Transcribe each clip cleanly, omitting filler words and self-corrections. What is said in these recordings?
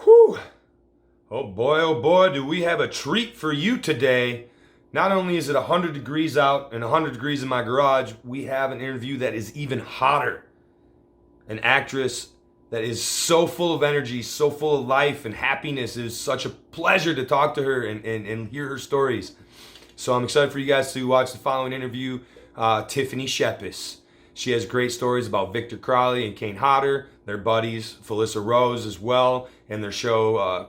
Whew. Oh boy, do we have a treat for you today. Not only is it 100 degrees out and 100 degrees in my garage, we have an interview that is even hotter. An actress that is so full of energy, so full of life and happiness. It is such a pleasure to talk to her and hear her stories. So I'm excited for you guys to watch the following interview. Tiffany Shepis. She has great stories about Victor Crowley and Kane Hodder, their buddies, Felissa Rose as well, and their show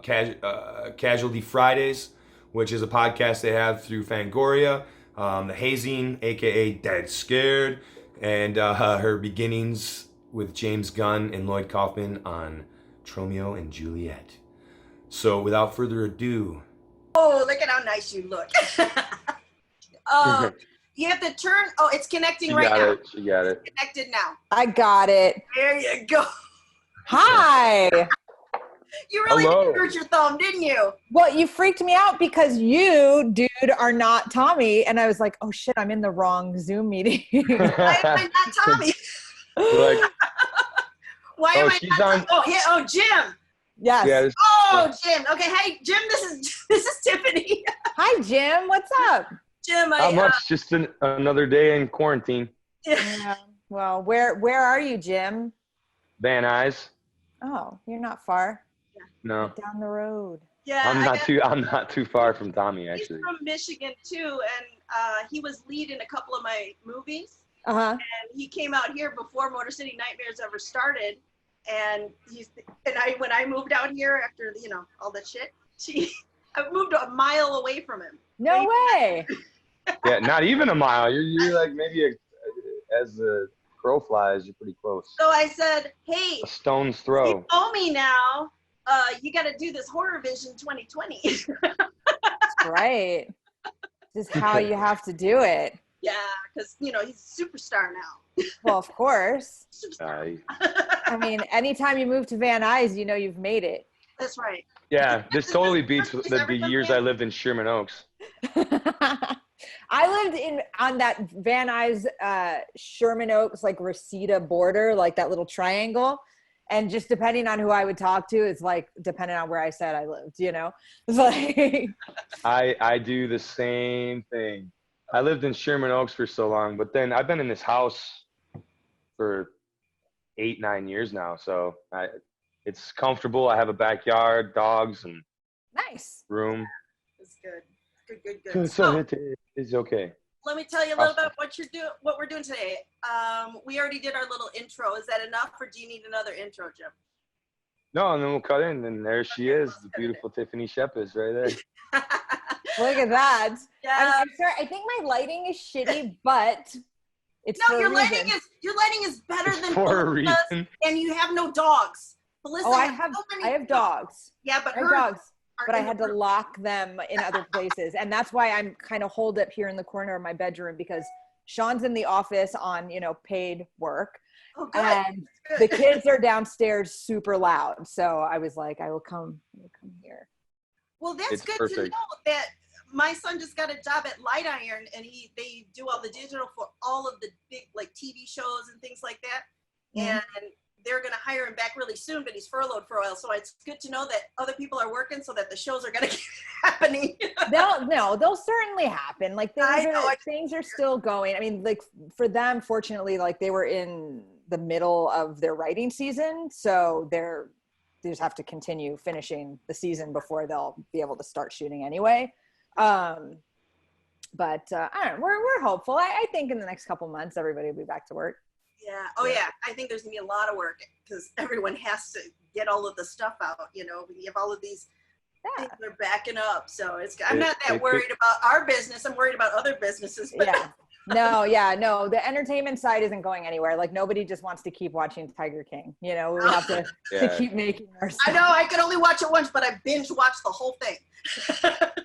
Casualty Fridays, which is a podcast they have through Fangoria, The Hazing, aka Dead Scared, and her beginnings with James Gunn and Lloyd Kaufman on Romeo and Juliet. So without further ado. Oh, look at how nice you look. You have to turn. Oh, it's connecting right now. She got it. It's connected now. I got it. There you go. Hi. You really Hello. did hurt your thumb, didn't you? Well, you freaked me out because you, dude, are not Tommy. And I was like, oh shit, I'm in the wrong Zoom meeting. Why am I not Tommy? Like, Why am I she's not on. Oh, yeah. Oh, Jim. Yes. Yeah, Oh, Jim. Okay. Hey, Jim, this is Tiffany. Hi, Jim. What's up? Jim, not much. Just another day in quarantine. Yeah. Well, where are you, Jim? Van Nuys. Oh, you're not far. No, Down the road. Yeah, I'm not too far from Tommy He's actually. from Michigan too, and he was lead in a couple of my movies. Uh-huh. And he came out here before Motor City Nightmares ever started. And when I moved out here after all that shit, I moved a mile away from him. No way. Yeah, not even a mile. You're like maybe as the crow flies, you're pretty close. So I said, hey, A stone's throw. you owe me now. You got to do this Horror Vision 2020. That's right. This is how you have to do it. Yeah, because he's a superstar now. Well, of course. Superstar. I mean, anytime you move to Van Nuys, you know you've made it. That's right. Yeah, this totally beats Is the everyone years there? I lived in Sherman Oaks. I lived on that Van Nuys, Sherman Oaks, like Reseda border, like that little triangle. And just depending on who I would talk to, it's like depending on where I said I lived, It's like I do the same thing. I lived in Sherman Oaks for so long, but then I've been in this house for 8-9 years now. So it's comfortable. I have a backyard, dogs, and nice. room. It's good. Good. So it's okay. Let me tell you a little bit what we're doing today. We already did our little intro. Is that enough, or do you need another intro, Jim? No, and then we'll cut in, and there she is, the beautiful Tiffany Shepis right there. Look at that. Yeah. I'm sorry. I think my lighting is shitty, but it's No, for your a lighting reason. is better than For a Felissa's, reason. and you have no dogs. Felissa Oh, I has have so many I have dogs. Yeah, but I have hers dogs. are But I in had the to room. lock them in other places. And that's why I'm kind of holed up here in the corner of my bedroom because Sean's in the office on, paid work. Oh, good. And Good. the kids are downstairs super loud. So I was like, I will come here. Well, that's It's good to perfect. know that my son just got a job at Light Iron, and they do all the digital for all of the big TV shows and things like that. Mhm. And they're going to hire him back really soon, but he's furloughed for a while. So it's good to know that other people are working so that the shows are going to keep happening. They'll certainly happen. Like I things are still going. I mean, like for them, fortunately, like they were in the middle of their writing season. So they just have to continue finishing the season before they'll be able to start shooting anyway. But I don't know, we're hopeful. I think in the next couple months, everybody will be back to work. Yeah. Oh, yeah. I think there's going to be a lot of work because everyone has to get all of the stuff out. We have all of these things they're backing up. So I'm not that worried about our business. I'm worried about other businesses. But No. The entertainment side isn't going anywhere. Like nobody just wants to keep watching Tiger King. We have to keep making our stuff. I know I could only watch it once, but I binge watched the whole thing.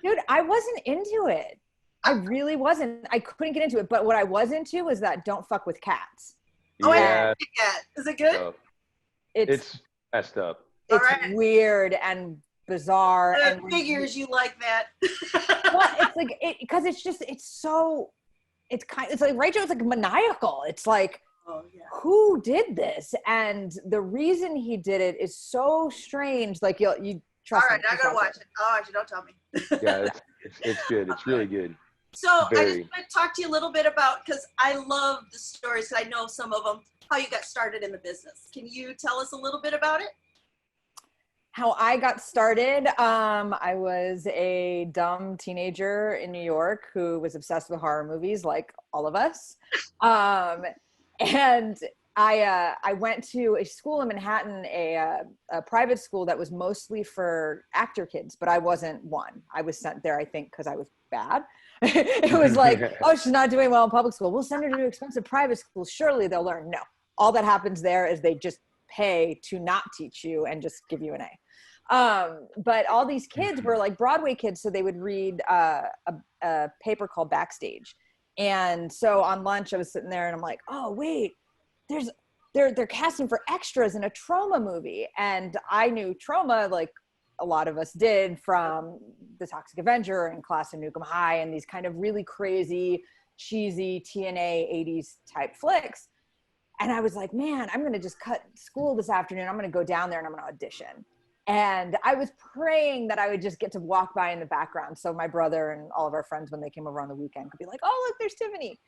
Dude, I wasn't into it. I really wasn't. I couldn't get into it. But what I was into was that Don't Fuck with Cats. Oh, Yeah, Is it good? so It's messed up. All right. weird and bizarre. The And figures you like that. well, it's like because it's like Rachel. It's like maniacal. It's like Oh, yeah. who did this? And the reason he did it is so strange. Like you trust All right, me. I gotta watch it. Oh, actually, don't tell me. Yeah, it's good. It's really good. So I just Very. want to talk to you a little bit about, because I love the stories. I know some of them, how you got started in the business. Can you tell us a little bit about it? How I got started, I was a dumb teenager in New York who was obsessed with horror movies, like all of us. And I went to a school in Manhattan, a private school that was mostly for actor kids, but I wasn't one. I was sent there, I think, because I was bad. It was like, oh, she's not doing well in public school. We'll send her to expensive private schools. Surely they'll learn. No, all that happens there is they just pay to not teach you and just give you an A. But all these kids were like Broadway kids, so they would read a paper called Backstage. And so on lunch, I was sitting there and I'm like, oh wait, they're casting for extras in a Trauma movie. And I knew Trauma, like a lot of us did, from The Toxic Avenger and Class of Nukem High and these kind of really crazy, cheesy TNA 80s type flicks. And I was like, man, I'm going to just cut school this afternoon. I'm going to go down there and I'm going to audition. And I was praying that I would just get to walk by in the background. So my brother and all of our friends, when they came over on the weekend, could be like, oh, look, there's Tiffany.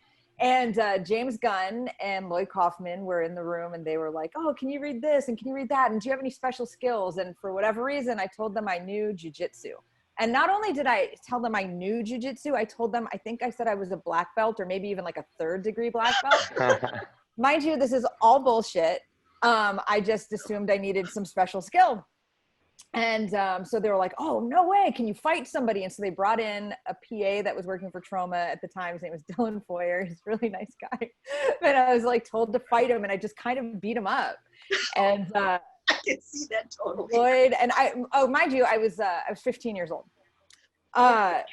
And James Gunn and Lloyd Kaufman were in the room and they were like, oh, can you read this? And can you read that? And do you have any special skills? And for whatever reason, I told them I knew jujitsu. And not only did I tell them I knew jujitsu, I told them, I think I said I was a black belt or maybe even like a 3rd degree black belt. Mind you, this is all bullshit. I just assumed I needed some special skill. And so they were like, oh, no way. Can you fight somebody? And so they brought in a PA that was working for Trauma at the time. His name was Dylan Foyer. He's a really nice guy. But I was like told to fight him and I just kind of beat him up. And I can see that totally. Lloyd, and mind you, I was 15 years old. Yeah.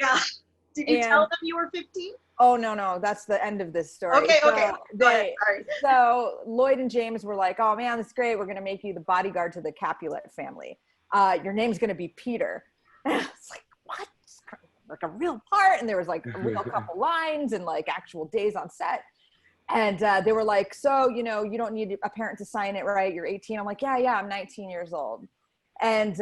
Did you tell them you were 15? Oh, no. That's the end of this story. Okay. So Lloyd and James were like, oh man, that's great. We're going to make you the bodyguard to the Capulet family. Your name's going to be Peter. And I was like, what? Like a real part? And there was like a real couple lines and like actual days on set. And they were like, so, you don't need a parent to sign it, right? You're 18. I'm like, yeah, I'm 19 years old. And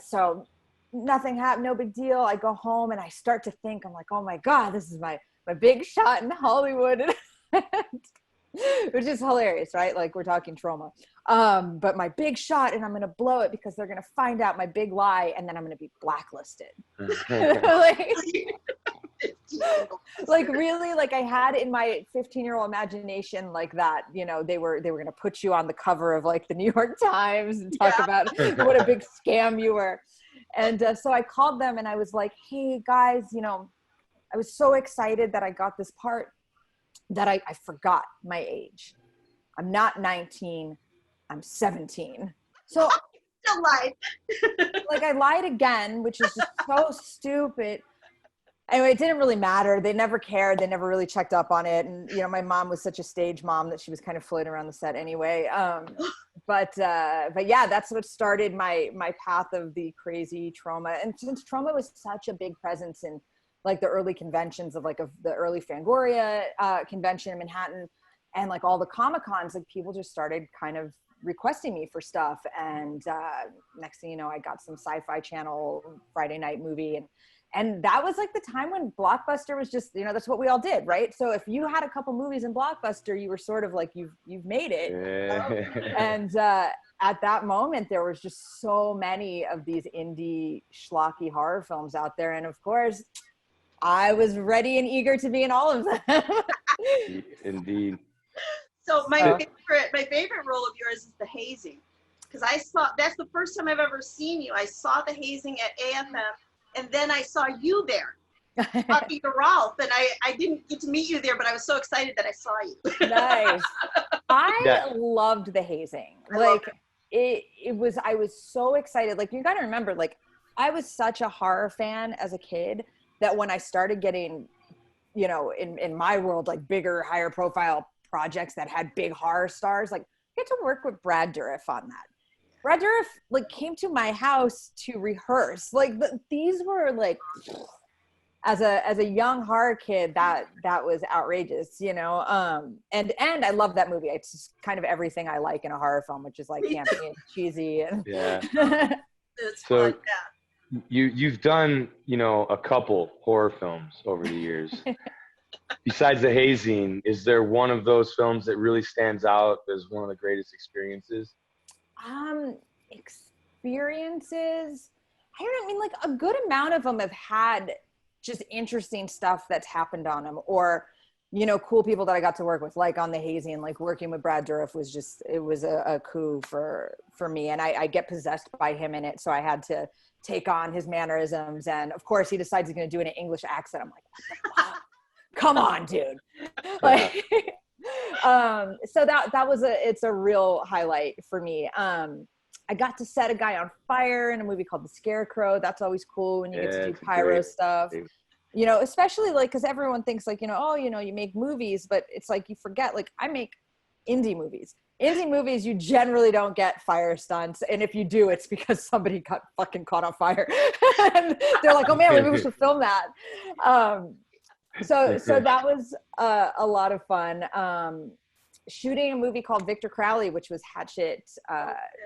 so nothing happened, no big deal. I go home and I start to think, I'm like, oh my God, this is my big shot in Hollywood. Which is hilarious, right? Like we're talking Trauma. But my big shot, and I'm going to blow it because they're going to find out my big lie and then I'm going to be blacklisted. like really, like I had in my 15-year-old imagination like that, they were going to put you on the cover of like the New York Times and talk about what a big scam you were. And so I called them and I was like, hey guys, I was so excited that I got this part that I forgot my age. I'm not 19, I'm 17. So still lied. like I lied again, which is just so stupid. Anyway, it didn't really matter. They never cared. They never really checked up on it. And, my mom was such a stage mom that she was kind of floating around the set anyway. But yeah, that's what started my path of the crazy Trauma. And since Trauma was such a big presence in like the early conventions of the early Fangoria convention in Manhattan and like all the Comic-Cons, like people just started kind of requesting me for stuff. And next thing you know, I got some Sci-Fi Channel Friday night movie. And that was like the time when Blockbuster was just, that's what we all did, right? So if you had a couple movies in Blockbuster, you were sort of like, you've made it. And at that moment, there was just so many of these indie schlocky horror films out there. And of course, I was ready and eager to be in all of them. Indeed. So my favorite role of yours is the hazing, because that's the first time I've ever seen you. I saw the hazing at AFM, and then I saw you there talking to Ralph, and I didn't get to meet you there, but I was so excited that I saw you. Nice. I loved the hazing. I was so excited. Like you got to remember, like I was such a horror fan as a kid that when I started getting, in my world, like bigger, higher profile projects that had big horror stars, like I get to work with Brad Dourif on that. Brad Dourif like came to my house to rehearse. Like these were like as a young horror kid, that was outrageous, you know. And I love that movie. It's just kind of everything I like in a horror film, which is like campy and cheesy and Yeah. It's So fun, yeah. you've done, you know, a couple horror films over the years. Besides The Hazing, is there one of those films that really stands out as one of the greatest experiences? Experiences. I don't mean, like, a good amount of them have had just interesting stuff that's happened on them, or, you know, cool people that I got to work with, like on The Hazing. Like working with Brad Dourif was just, it was a coup for me. And I get possessed by him in it. So I had to take on his mannerisms. And of course he decides he's going to do it in an English accent. I'm like, what the fuck? Come on, dude. Like, so that was it's a real highlight for me. I got to set a guy on fire in a movie called The Scarecrow. That's always cool when you get to do pyro stuff. You know, especially like, because everyone thinks like, you know, oh, you know, you make movies, but it's like you forget, like, I make indie movies. Indie movies, you generally don't get fire stunts, and if you do, it's because somebody got fucking caught on fire. And they're like, oh man, maybe we should film that. So that was a lot of fun. Shooting a movie called Victor Crowley, which was Hatchet,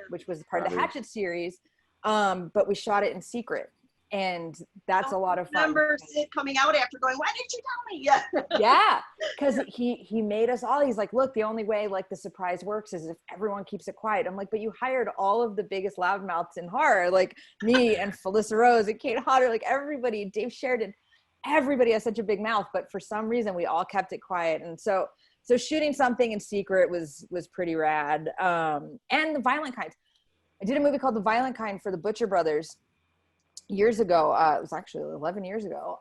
which was part of the Hatchet series, but we shot it in secret, and that's a lot of fun. I remember it coming out after going, why didn't you tell me? Yeah. Yeah, because he made us all. He's like, look, the only way like the surprise works is if everyone keeps it quiet. I'm like, but you hired all of the biggest loudmouths in horror, like me and Felissa Rose and Kate Hodder, like everybody, Dave Sheridan. Everybody has such a big mouth, but for some reason we all kept it quiet. And so shooting something in secret was pretty rad. And The Violent Kind. I did a movie called The Violent Kind for the Butcher Brothers years ago. It was actually 11 years ago.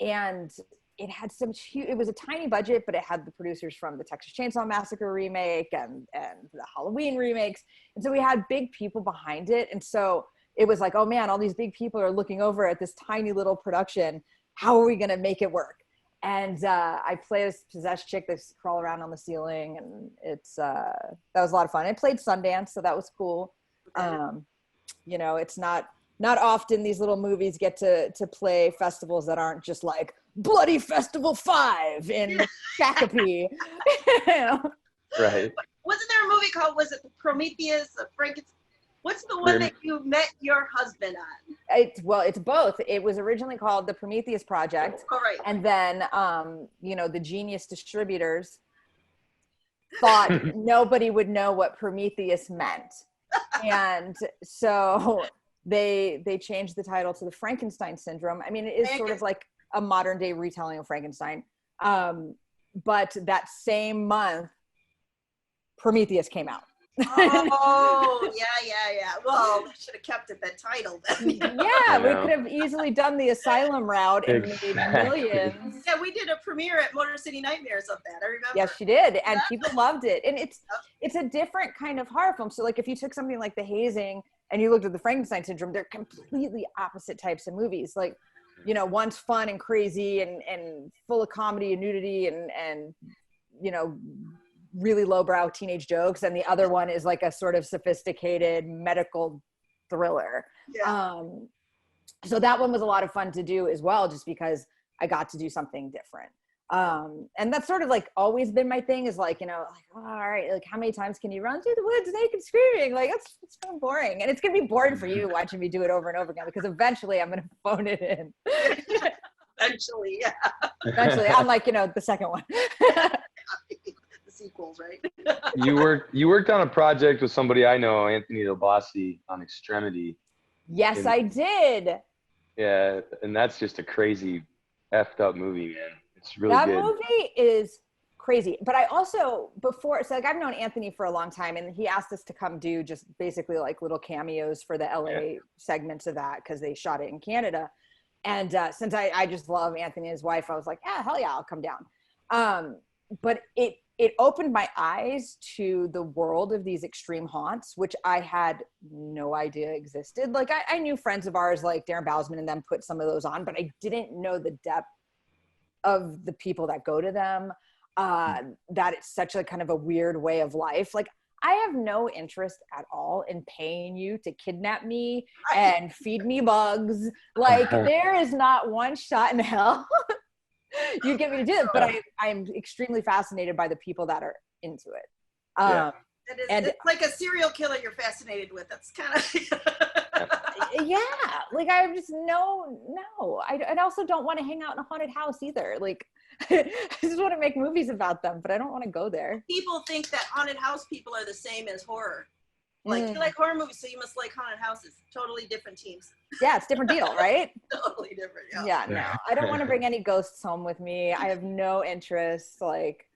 And it had it was a tiny budget, but it had the producers from the Texas Chainsaw Massacre remake and the Halloween remakes. And so we had big people behind it. And so it was like, oh man, all these big people are looking over at this tiny little production. How are we going to make it work? And I play this possessed chick that crawl around on the ceiling, and it's that was a lot of fun. I played Sundance, so that was cool. You know, it's not often these little movies get to play festivals that aren't just like Bloody Festival 5 in Shakopee. You know? Right. Wasn't there a movie called, was it Prometheus, Frankenstein? What's the one that you met your husband on? It's both. It was originally called the Prometheus Project. Oh, right. And then, you know, the genius distributors thought nobody would know what Prometheus meant. And so they changed the title to the Frankenstein Syndrome. I mean, it is sort of like a modern day retelling of Frankenstein. But that same month, Prometheus came out. Oh, yeah. Well, we should have kept it that title then. Yeah, we could have easily done the Asylum route and made millions. Yeah, we did a premiere at Motor City Nightmares of that, I remember. Yes, she did, and people loved it. And it's a different kind of horror film. So like if you took something like The Hazing and you looked at the Frankenstein Syndrome, they're completely opposite types of movies. Like, you know, one's fun and crazy and full of comedy and nudity and you know, really lowbrow teenage jokes, and the other one is like a sort of sophisticated medical thriller. Yeah. So that one was a lot of fun to do as well, just because I got to do something different. And that's sort of like always been my thing, is like, you know, like, oh, all right, like how many times can you run through the woods naked screaming? Like it's kind of boring, and it's gonna be boring for you watching me do it over and over again, because eventually I'm gonna phone it in. Eventually, yeah. Eventually, I'm like, you know, the second one. Sequels, right? You worked on a project with somebody I know, Anthony Delbasi, on Extremity. Yes, I did. Yeah, and that's just a crazy effed up movie, man. It's really good. That movie is crazy. But I also, like I've known Anthony for a long time, and he asked us to come do just basically like little cameos for the LA segments of that, because they shot it in Canada. And since I just love Anthony and his wife, I was like, yeah, hell yeah, I'll come down. But it opened my eyes to the world of these extreme haunts, which I had no idea existed. Like I knew friends of ours like Darren Bousman and them put some of those on, but I didn't know the depth of the people that go to them, that it's such a kind of a weird way of life. Like I have no interest at all in paying you to kidnap me and feed me bugs. Like, there is not one shot in hell you get me to do it. But I'm extremely fascinated by the people that are into it. It's like a serial killer you're fascinated with. That's kind of yeah, like I just no. I also don't want to hang out in a haunted house either. Like, I just want to make movies about them, but I don't want to go there. People think that haunted house people are the same as horror. Like, you like horror movies, so you must like haunted houses. Totally different teams. Yeah, it's a different deal, right? Totally different. Yeah, no. I don't want to bring any ghosts home with me. I have no interest. Like,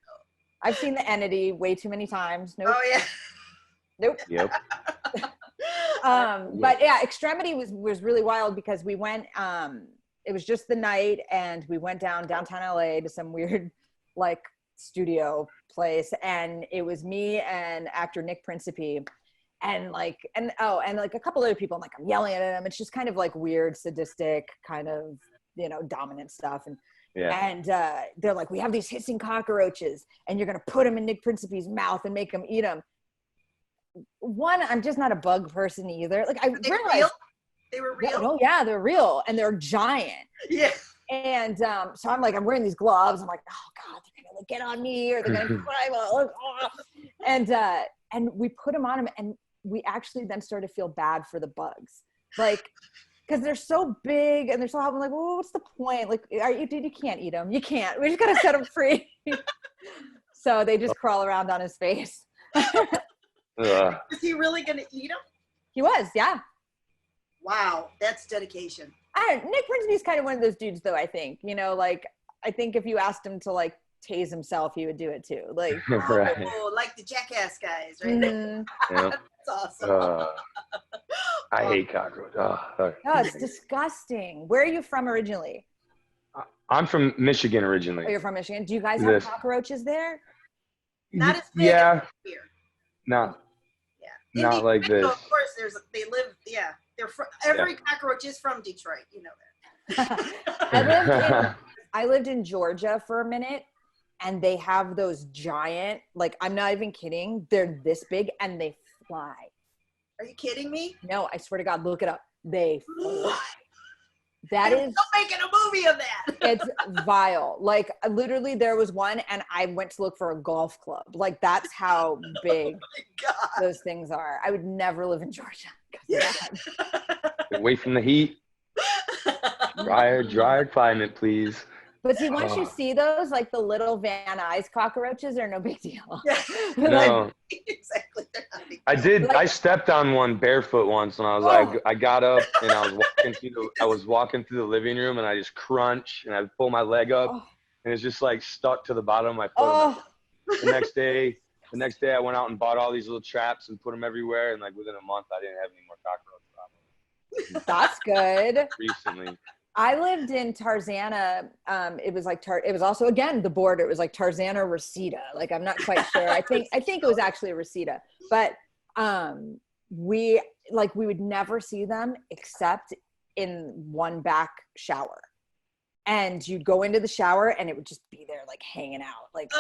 I've seen The Entity way too many times. Nope. Oh yeah. Nope. Yep. But yeah, Extremity was really wild because we went, it was just the night and we went downtown LA to some weird like studio place, and it was me and actor Nick Principe and like a couple other people, and like I'm yelling at him. It's just kind of like weird, sadistic kind of, dominant stuff. And they're like, we have these hissing cockroaches and you're gonna put them in Nick Principe's mouth and make him eat them. One, I'm just not a bug person either. Like, I realized they were real. Oh yeah, they're real and they're giant. Yeah. And so I'm like, I'm wearing these gloves. I'm like, oh God, they're gonna get on me or they're gonna climb up. And we put them on him, and we actually then started to feel bad for the bugs, like, because they're so big and they're so hot. I'm like, well, what's the point? Like, you can't eat them. You can't. We just gotta set them free. So they just crawl around on his face. Is he really gonna eat them? He was, yeah. Wow, that's dedication. Nick Principe's kind of one of those dudes, though. I think, like, I think if you asked him to like tase himself, he would do it too. Like, oh, like the Jackass guys, right? Yep. That's awesome. I hate cockroaches. No, it's disgusting. Where are you from originally? I'm from Michigan originally. Oh, you're from Michigan. Do you guys have cockroaches there? Not as big as here. No. Yeah. Not like this. Of course, they live. Yeah, they're from. Every cockroach is from Detroit. You know that. I lived in Georgia for a minute, and they have those giant. Like, I'm not even kidding. They're this big, and they fly. Are you kidding me? No, I swear to God, look it up. They fly. That is still making a movie of that. It's vile. Like, literally, there was one, and I went to look for a golf club. Like, that's how big those things are. I would never live in Georgia. Away from the heat. Drier climate, please. But see, once you see those, like the little Van Nuys cockroaches, are no big deal. Yeah. No. Exactly. I did. I stepped on one barefoot once, and I was like, I got up and I was walking through the living room, and I just crunch, and I pull my leg up, and it's just like stuck to the bottom of my foot. The next day, I went out and bought all these little traps and put them everywhere, and like within a month, I didn't have any more cockroach problems. That's good. Recently. I lived in Tarzana. It was like it was also, again, the border. It was like Tarzana, Reseda. Like, I'm not quite sure. I think it was actually Reseda. But we would never see them except in one back shower. And you'd go into the shower and it would just be there, like, hanging out. Like,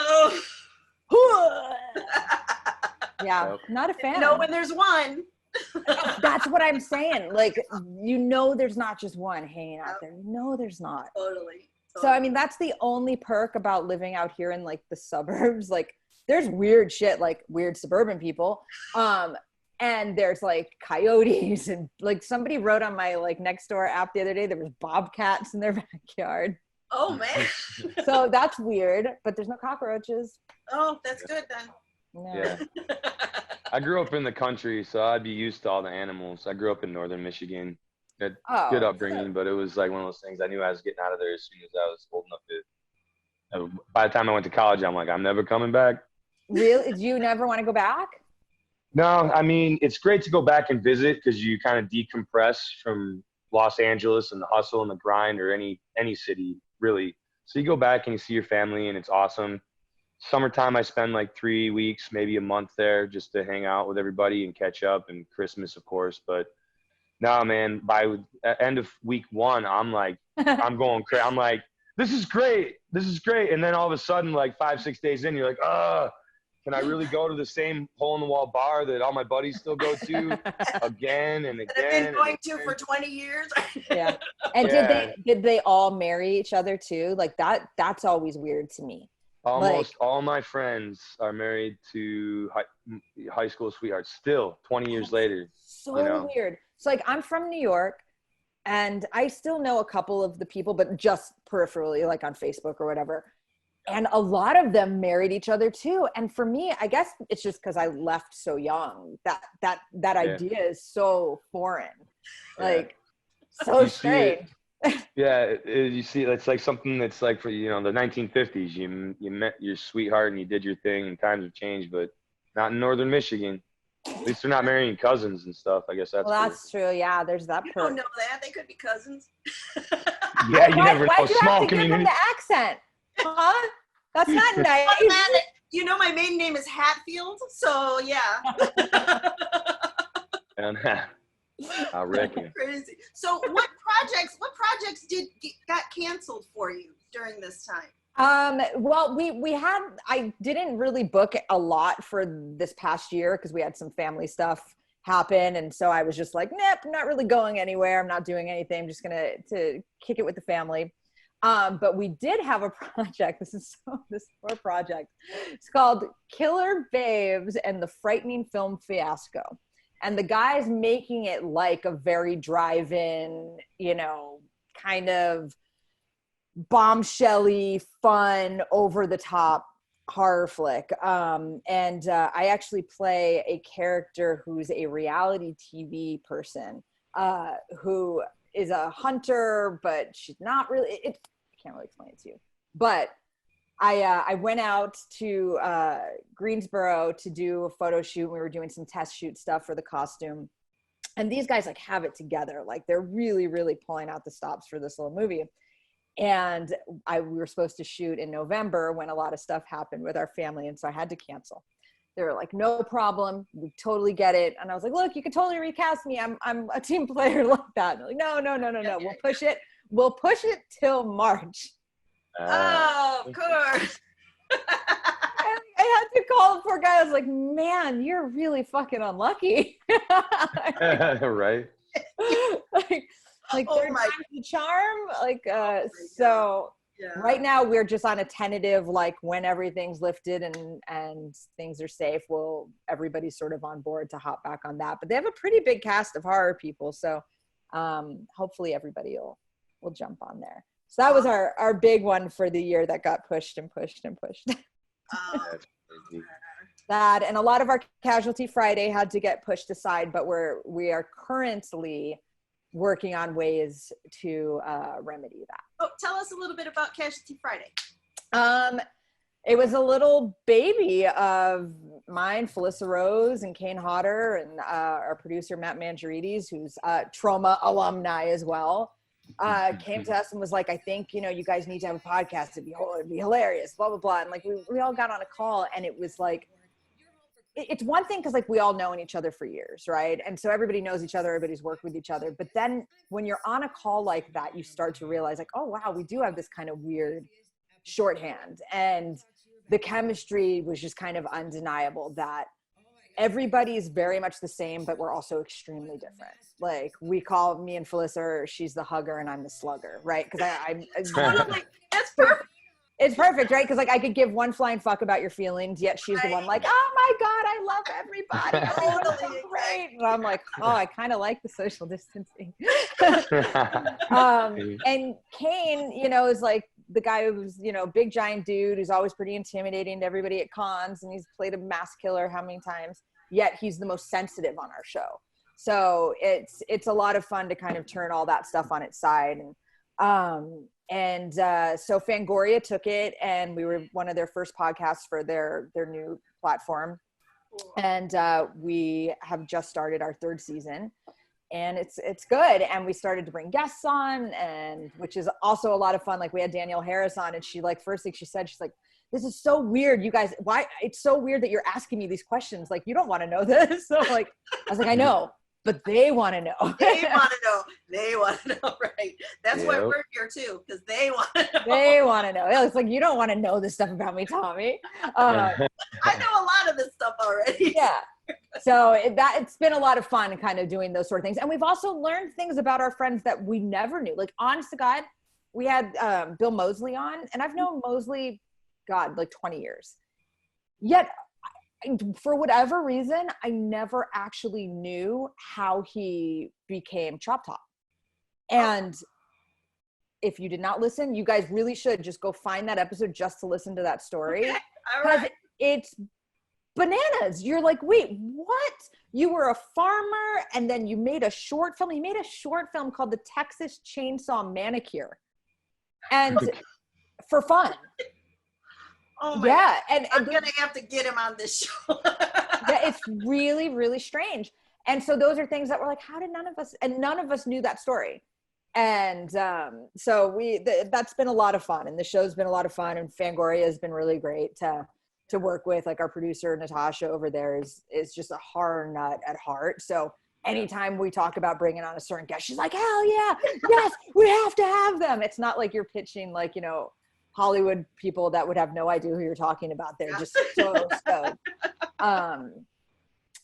yeah, not a fan. When there's one. That's what I'm saying. Like, there's not just one hanging out there. There's not. Totally. So, I mean, that's the only perk about living out here in like the suburbs. Like, there's weird shit, like weird suburban people. And there's like coyotes, and like somebody wrote on my like next door app the other day, there was bobcats in their backyard. Oh man. So that's weird, but there's no cockroaches. Oh, that's good then. No. Yeah. I grew up in the country, so I'd be used to all the animals. I grew up in northern Michigan. Good upbringing, but it was like one of those things I knew I was getting out of there as soon as I was old enough to. By the time I went to college, I'm like, I'm never coming back. Really? Do you never want to go back? No, I mean, it's great to go back and visit because you kind of decompress from Los Angeles and the hustle and the grind, or any city, really. So you go back and you see your family, and it's awesome. Summertime, I spend like 3 weeks, maybe a month there just to hang out with everybody and catch up, and Christmas, of course. But no, man, by end of week one, I'm like, I'm going crazy. I'm like, this is great. And then all of a sudden, like 5-6 days in, you're like, can I really go to the same hole in the wall bar that all my buddies still go to again and again? That I've been going to for 20 years. Yeah. And did they all marry each other too? Like that's always weird to me. Almost all my friends are married to high school sweethearts still 20 years later. So weird. So like I'm from New York and I still know a couple of the people, but just peripherally, like on Facebook or whatever. And a lot of them married each other too. And for me, I guess it's just because I left so young that idea is so foreign, like so strange. Yeah, you see, it's like something that's like for the 1950s. You met your sweetheart and you did your thing, and times have changed, but not in northern Michigan. At least they're not marrying cousins and stuff. I guess that's true. Yeah, there's that. You don't know that they could be cousins. Yeah, you never know. Why'd you Small have to community. give them the accent? Huh? That's not nice. My maiden name is Hatfield, so yeah. And I reckon. Crazy. So what projects got canceled for you during this time? Well, I didn't really book a lot for this past year because we had some family stuff happen. And so I was just like, nope, I'm not really going anywhere. I'm not doing anything. I'm just going to kick it with the family. But we did have a project. This poor project. It's called Killer Babes and the Frightening Film Fiasco. And the guy's making it like a very drive-in, kind of bombshelly, fun, over-the-top horror flick. And I actually play a character who's a reality TV person who is a hunter, but she's not really. I can't really explain it to you. But I went out to Greensboro to do a photo shoot. We were doing some test shoot stuff for the costume. And these guys have it together. Like they're really, really pulling out the stops for this little movie. And we were supposed to shoot in November when a lot of stuff happened with our family. And so I had to cancel. They were like, no problem. We totally get it. And I was like, look, you can totally recast me. I'm a team player like that. And they're like, no. We'll push it till March. Oh, of course. I had to call the poor guy. I was like, man, you're really fucking unlucky. Right. like third time's the charm. So right now we're just on a tentative, like when everything's lifted and things are safe, everybody's sort of on board to hop back on that. But they have a pretty big cast of horror people. So hopefully everybody will jump on there. So that was our big one for the year that got pushed and pushed and pushed. That and a lot of our Casualty Friday had to get pushed aside, but we are currently working on ways to remedy that. Oh, tell us a little bit about Casualty Friday. It was a little baby of mine, Felissa Rose and Kane Hodder, and our producer Matt Mangiarides, who's Trauma alumni as well. Came to us and was like, I think, you guys need to have a podcast. It'd be hilarious, blah, blah, blah. And like, we all got on a call and it was like, it's one thing because like we all known each other for years, right? And so everybody knows each other, everybody's worked with each other. But then when you're on a call like that, you start to realize like, oh, wow, we do have this kind of weird shorthand. And the chemistry was just kind of undeniable that everybody is very much the same, but we're also extremely different. Like we call me and Felissa, she's the hugger and I'm the slugger, right? Because I'm totally, that's perfect. It's perfect, right? Because like I could give one flying fuck about your feelings, yet she's the one like, oh my God, I love everybody. Totally great. And I'm like, oh, I kind of like the social distancing. And Kane, is like the guy who's, big giant dude who's always pretty intimidating to everybody at cons, and he's played a mass killer how many times, yet he's the most sensitive on our show. So it's a lot of fun to kind of turn all that stuff on its side. And so Fangoria took it, and we were one of their first podcasts for their new platform. And we have just started our third season, and it's good. And we started to bring guests on, and which is also a lot of fun. Like we had Danielle Harris on, and she first thing she said, she's like, this is so weird. You guys, why? It's so weird that you're asking me these questions. Like, you don't want to know this. So I was like, I know. but they want to know. They want to know. They want to know, right? That's why Yep. we're here too, because they want to know. They want to know. It's like, you don't want to know this stuff about me, Tommy. I know a lot of this stuff already. Yeah. So it's been a lot of fun kind of doing those sort of things. And we've also learned things about our friends that we never knew. Like, honest to God, we had Bill Moseley on, and I've known Moseley, God, like 20 years. Yet, for whatever reason, I never actually knew how he became Chop Top. And if you did not listen, you guys really should just go find that episode just to listen to that story. Okay. All right. It's bananas. You're like, wait, what? You were a farmer and then you made a short film. You made a short film called The Texas Chainsaw Manicure. And for fun. Oh my Yeah. God. And I'm going to have to get him on this show. yeah, it's really, really strange. And so those are things that we're like, how did none of us knew that story. And so that's been a lot of fun, and the show's been a lot of fun, and Fangoria has been really great to work with. Like, our producer Natasha over there is just a horror nut at heart. So anytime we talk about bringing on a certain guest, she's like, hell yeah, yes, we have to have them. It's not like you're pitching, like, you know, Hollywood people that would have no idea who you're talking about. They're just so stoked.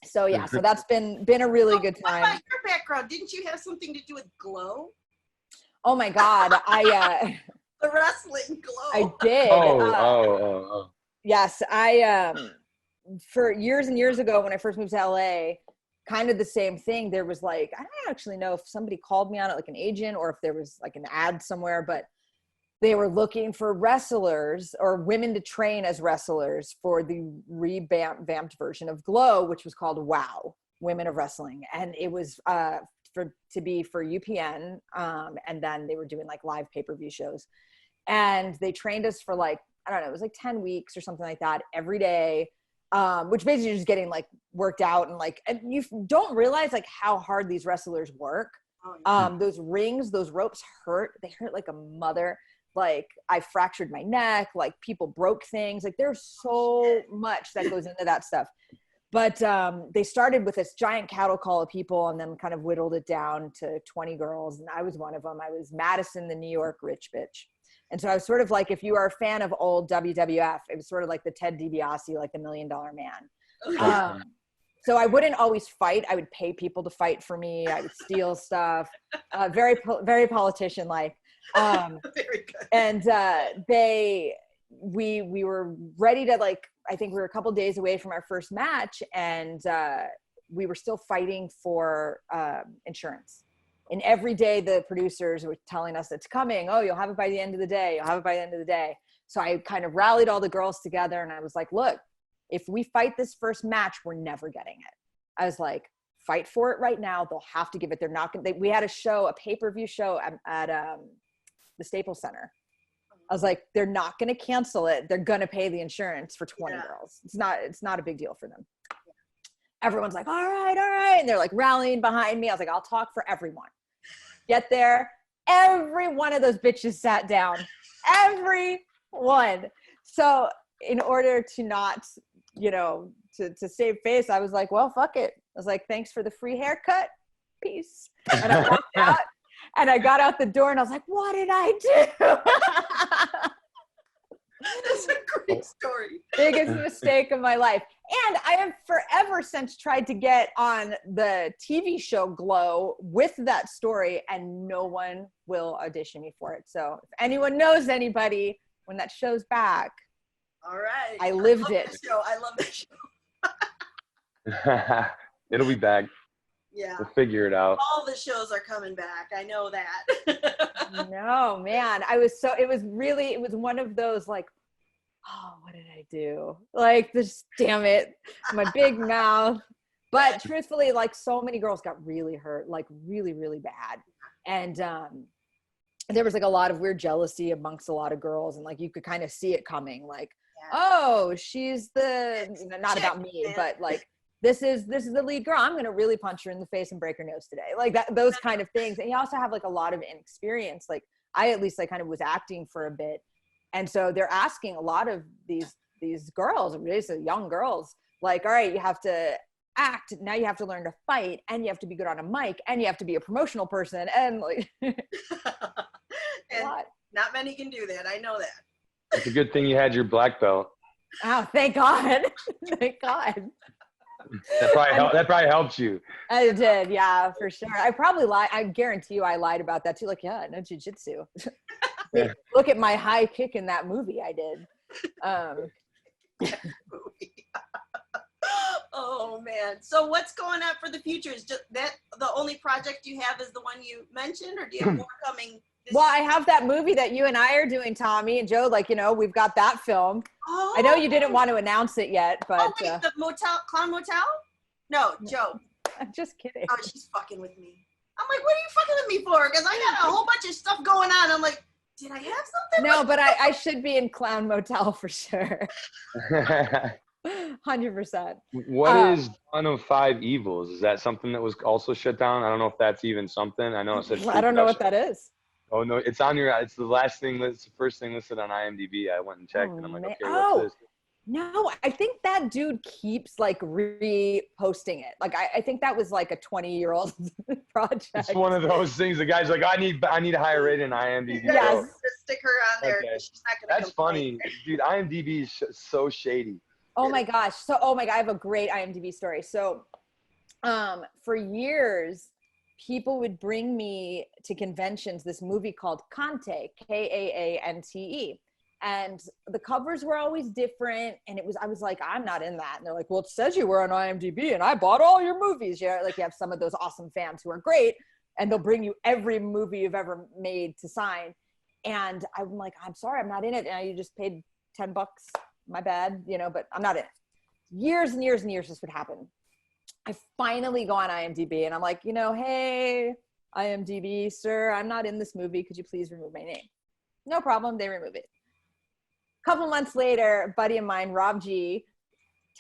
So yeah, so that's been a really good time. What about your background? Didn't you have something to do with Glow? Oh my God, The wrestling Glow. I did. Oh. Yes, I for years and years ago when I first moved to LA, kind of the same thing. There was like, I don't actually know if somebody called me on it, like an agent, or if there was like an ad somewhere, but they were looking for wrestlers or women to train as wrestlers for the revamped version of Glow, which was called WOW, Women of Wrestling. And it was for UPN. And then they were doing like live pay-per-view shows. And they trained us for like, I don't know, it was like 10 weeks or something like that every day, which basically just getting like worked out and like, and you don't realize like how hard these wrestlers work. Oh, yeah. Those rings, those ropes hurt. They hurt like a mother. Like, I fractured my neck, like people broke things. Like, there's so much that goes into that stuff. But they started with this giant cattle call of people and then kind of whittled it down to 20 girls. And I was one of them. I was Madison, the New York rich bitch. And so I was sort of like, if you are a fan of old WWF, it was sort of like the Ted DiBiase, like the $1 Million Man. So I wouldn't always fight. I would pay people to fight for me. I would steal stuff. Very politician-like. Very good. And we were ready to, like, I think we were a couple days away from our first match, and we were still fighting for insurance. And every day the producers were telling us it's coming. Oh, you'll have it by the end of the day. You'll have it by the end of the day. So I kind of rallied all the girls together, and I was like, look, if we fight this first match, we're never getting it. I was like, fight for it right now. They'll have to give it. They're not going to, we had a pay-per-view show at the Staples Center. I was like, they're not going to cancel it. They're going to pay the insurance for 20 girls. It's not a big deal for them. Everyone's like, all right. And they're like rallying behind me. I was like, I'll talk for everyone. Get there. Every one of those bitches sat down. Every one. So in order to not, to save face, I was like, well, fuck it. I was like, thanks for the free haircut. Peace. And I walked out. And I got out the door and I was like, what did I do? That's a great story. Biggest mistake of my life. And I have forever since tried to get on the TV show Glow with that story, and no one will audition me for it. So if anyone knows anybody, when that show's back, all right. I lived it. I love that show. It'll be back. Yeah. We'll figure it out. All the shows are coming back. I know that. No, man. It was one of those like, oh, what did I do? Like, this, damn it, my big mouth. But truthfully, like, so many girls got really hurt, like really, really bad. And there was like a lot of weird jealousy amongst a lot of girls. And like, you could kind of see it coming, like, oh, she's not about me, but like, this is the lead girl. I'm going to really punch her in the face and break her nose today. Like that, those kind of things. And you also have like a lot of inexperience. Like I, at least, like kind of was acting for a bit. And so they're asking a lot of these girls, really so young girls, like, all right, you have to act. Now you have to learn to fight, and you have to be good on a mic, and you have to be a promotional person, and like And not many can do that. I know that. It's a good thing you had your black belt. Oh, thank God. Thank God. That probably helped you. I did, yeah, for sure. I probably lied. I guarantee you I lied about that too. Like, yeah, no jiu-jitsu. Yeah. Look at my high kick in that movie I did. Oh man. So what's going on for the future? Is just that the only project you have is the one you mentioned, or do you have more coming? Well, I have that movie that you and I are doing, Tommy and Joe. Like, we've got that film. Oh. I know you didn't want to announce it yet, but wait, the Clown Motel? No, Joe. I'm just kidding. Oh, she's fucking with me. I'm like, what are you fucking with me for? Because I got a whole bunch of stuff going on. I'm like, did I have something? No, but I should be in Clown Motel for sure. 100%. What is Dawn of Five Evils? Is that something that was also shut down? I don't know if that's even something. I know it said. I don't know what that is. Oh no, it's on your. It's the last thing. It's the first thing listed on IMDb. I went and checked, and I'm like, okay, what's this? No, I think that dude keeps like reposting it. Like I think that was like a 20-year-old project. It's one of those things. The guy's like, I need a higher rating on IMDb. Yes, just stick her on there. Okay. She's not gonna. That's funny, dude. IMDb is so shady. Oh my gosh. So, oh my God, I have a great IMDb story. So, for years, people would bring me to conventions this movie called Kante, Kaante. And the covers were always different. And I was like, I'm not in that. And they're like, well, it says you were on IMDb and I bought all your movies. Yeah. Like you have some of those awesome fans who are great and they'll bring you every movie you've ever made to sign. And I'm like, I'm sorry, I'm not in it. And you just paid $10. My bad, but I'm not in it. Years and years and years this would happen. I finally go on IMDb and I'm like, hey, IMDb, sir, I'm not in this movie. Could you please remove my name? No problem. They remove it. A couple months later, a buddy of mine, Rob G,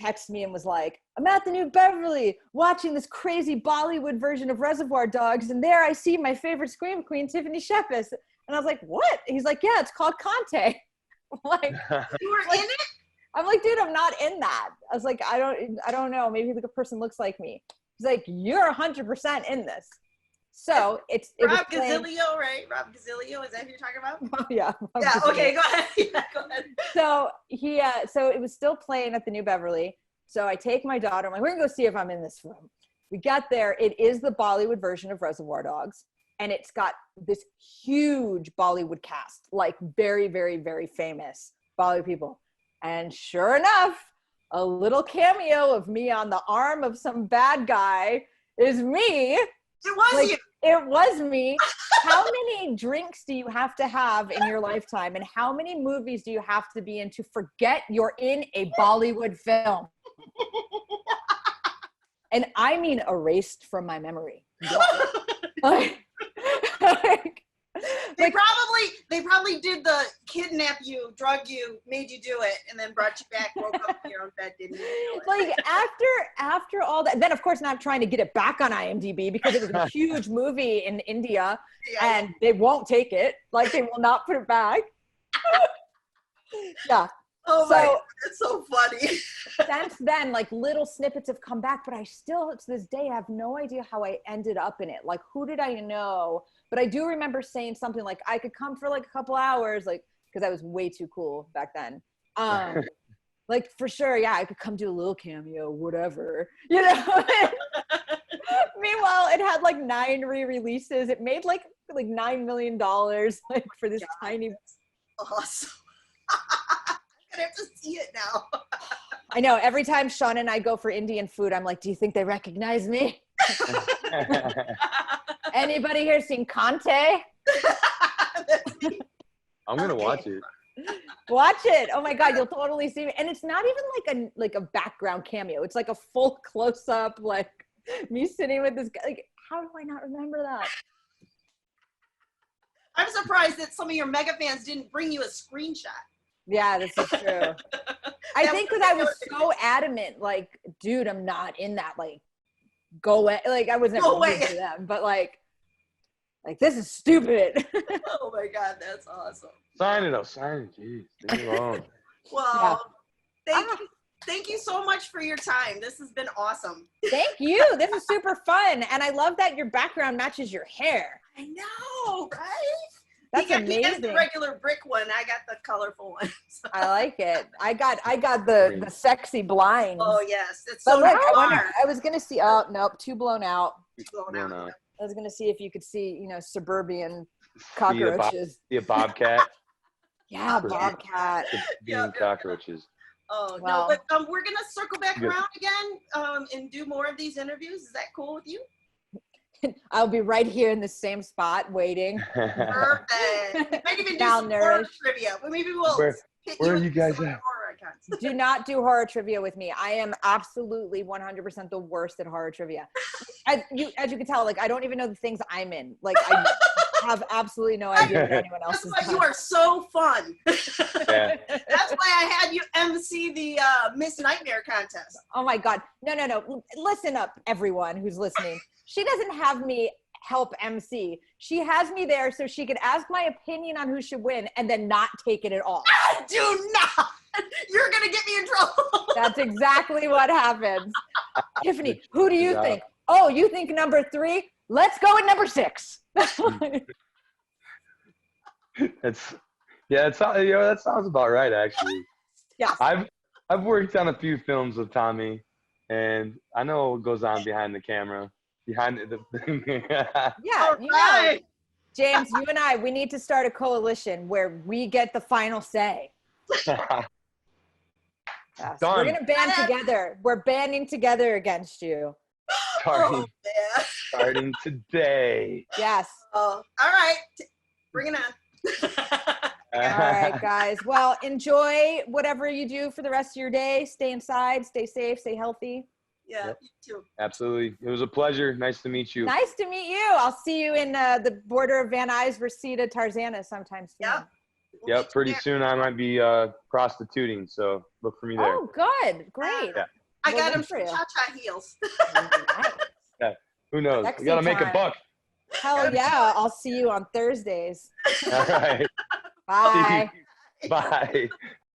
texted me and was like, I'm at the New Beverly watching this crazy Bollywood version of Reservoir Dogs. And there I see my favorite Scream Queen, Tiffany Shepis. And I was like, what? He's like, yeah, it's called Kante. Like, you were in it? I'm like, dude, I'm not in that. I was like, I don't know. Maybe the person looks like me. He's like, you're 100% in this. So it Rob Gazilio, right? Rob Gazilio, is that who you're talking about? Yeah. Yeah. Okay, go ahead. Yeah, go ahead. So so it was still playing at the New Beverly. So I take my daughter. I'm like, we're gonna go see if I'm in this film. We got there. It is the Bollywood version of Reservoir Dogs, and it's got this huge Bollywood cast, like very, very, very famous Bollywood people. And sure enough, a little cameo of me on the arm of some bad guy is me. It was you. It was me. How many drinks do you have to have in your lifetime? And how many movies do you have to be in to forget you're in a Bollywood film? And I mean erased from my memory. They probably did the kidnap you, drug you, made you do it, and then brought you back, woke up in your own bed, didn't you? Like after all that, then of course now I'm trying to get it back on IMDb because it was a huge movie in India, and they won't take it. Like they will not put it back. Yeah. Oh my God, that's so funny. Since then, like little snippets have come back, but I still to this day have no idea how I ended up in it. Like who did I know? But I do remember saying something like I could come for like a couple hours, like because I was way too cool back then. Like for sure, yeah, I could come do a little cameo, whatever, Meanwhile, it had like 9 re-releases. It made like $9 million, like for this tiny. Awesome. I have to see it now. I know. Every time Sean and I go for Indian food, I'm like, do you think they recognize me? Anybody here seen Kante? I'm gonna watch it. Watch it. Oh my God, you'll totally see me. And it's not even like a background cameo. It's like a full close up, like me sitting with this guy. Like, how do I not remember that? I'm surprised that some of your mega fans didn't bring you a screenshot. Yeah, this is true. I think because I was so adamant, like, dude, I'm not in that. Like, go away. Like, I wasn't rude to them, but like this is stupid. Oh my God, that's awesome. Sign it. Jeez, leave me alone. Well, thank you. Thank you so much for your time. This has been awesome. Thank you. This is super fun. And I love that your background matches your hair. I know, right? That's He amazing. has the regular brick one. I got the colorful one. So. I like it. I got the sexy blinds. Oh yes, it's But so look, noir. I was gonna see. Oh nope, too blown out. Blown out. I was gonna see if you could see, suburban cockroaches. See a bobcat. Yeah, bobcat. Being cockroaches. Oh Wow. no, but we're gonna circle back Good. around again and do more of these interviews. Is that cool with you? I'll be right here in the same spot waiting. Perfect. We might even do some horror Malnourished. trivia. Well, maybe we'll. Where hit are with you guys some at? horror icons. Do not do horror trivia with me. I am absolutely 100% the worst at horror trivia. As you can tell, like I don't even know the things I'm in. Like I have absolutely no idea what anyone else That's is. why you are so fun. Yeah. That's why I had you MC the Miss Nightmare contest. Oh my God. No. Listen up, everyone who's listening. She doesn't have me help MC. She has me there so she could ask my opinion on who should win and then not take it at all. Do not. You're going to get me in trouble. That's exactly what happens. Tiffany, who do you think? Oh, you think number 3? Let's go with number 6. That sounds about right, actually. Yeah. I've worked on a few films with Tommy, and I know what goes on behind the camera. Behind the Yeah, All right. James, you and I, we need to start a coalition where we get the final say. Yes. We're Done. going to band together. We're banding together against you. starting, Oh, man. starting today. Yes. Oh, all right. Bring it on. All right, guys. Well, enjoy whatever you do for the rest of your day. Stay inside, stay safe, stay healthy. Yeah, Yep. you too. Absolutely. It was a pleasure. Nice to meet you. Nice to meet you. I'll see you in the border of Van Nuys, Reseda, Tarzana sometime soon. Yep. We'll Yep. get Pretty you there. soon I might be prostituting, so look for me there. Oh, good. Great. Yeah. I We'll got look him for some you. cha-cha heels. Nice. Who knows? Sexy We got to make a time. buck. Hell yeah. I'll see you on Thursdays. All right. Bye. Bye.